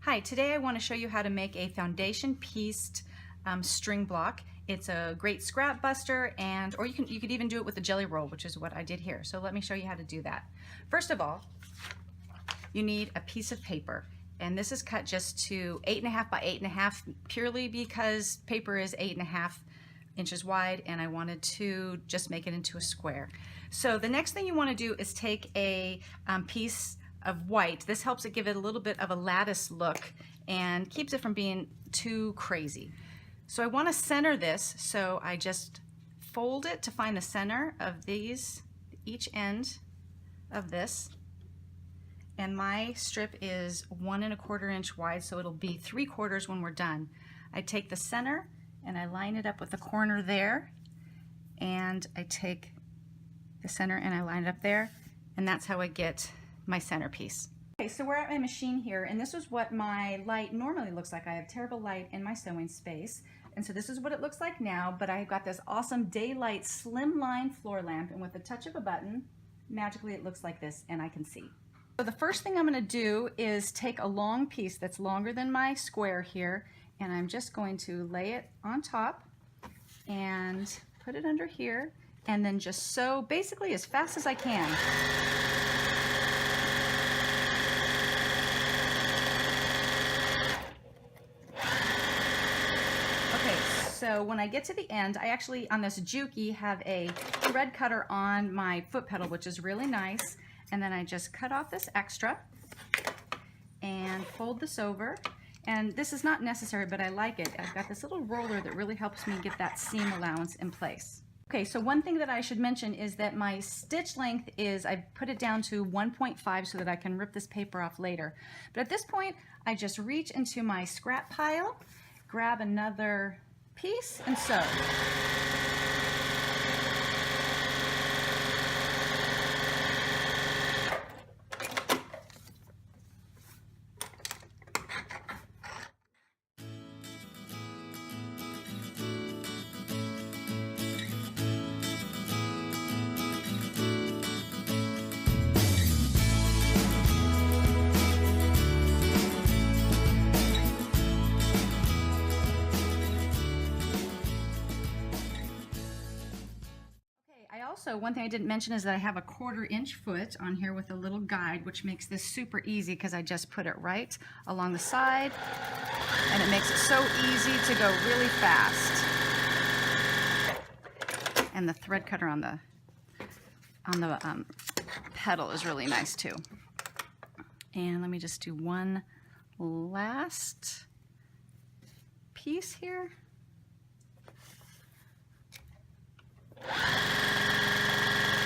Hi, today I want to show you how to make a foundation pieced string block. It's a great scrap buster, or you could even do it with a jelly roll, which is what I did here. So let me show you how to do that. First of all, you need a piece of paper, and this is cut just to 8.5 by 8.5 purely because paper is 8.5 inches wide, and I wanted to just make it into a square. So the next thing you want to do is take a piece of white. This helps it give it a little bit of a lattice look and keeps it from being too crazy. So I want to center this, so I just fold it to find the center of these, each end of this, and my strip is 1 1/4 inch wide, so it'll be 3/4 when we're done. I take the center and I line it up with the corner there, and I take the center and I line it up there, and that's how I get my centerpiece. Okay, so we're at my machine here, and this is what my light normally looks like. I have terrible light in my sewing space, and so this is what it looks like now, but I've got this awesome Daylight Slimline Floor lamp, and with the touch of a button, magically it looks like this, and I can see. So the first thing I'm going to do is take a long piece that's longer than my square here, and I'm just going to lay it on top and put it under here, and then just sew basically as fast as I can. So when I get to the end, I actually, on this Juki, have a thread cutter on my foot pedal, which is really nice. And then I just cut off this extra and fold this over. And this is not necessary, but I like it. I've got this little roller that really helps me get that seam allowance in place. Okay, so one thing that I should mention is that my stitch length is, I put it down to 1.5 so that I can rip this paper off later. But at this point, I just reach into my scrap pile, grab another piece, and sew. Also, one thing I didn't mention is that I have a 1/4 inch foot on here with a little guide, which makes this super easy because I just put it right along the side, and it makes it so easy to go really fast. And the thread cutter on the pedal is really nice too. And let me just do one last piece here.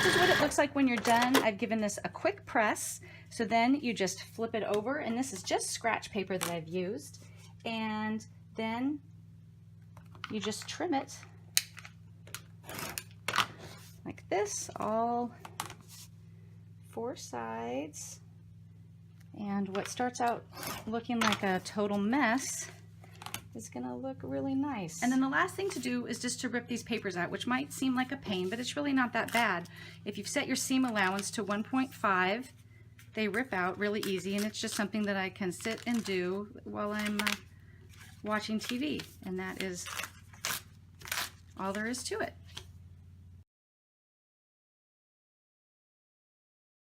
This is what it looks like when you're done. I've given this a quick press, so then you just flip it over, and this is just scratch paper that I've used, and then you just trim it like this, all 4 sides, and what starts out looking like a total mess is gonna look really nice. And then the last thing to do is just to rip these papers out, which might seem like a pain, but it's really not that bad. If you've set your seam allowance to 1.5, they rip out really easy, and it's just something that I can sit and do while I'm watching TV, and that is all there is to it.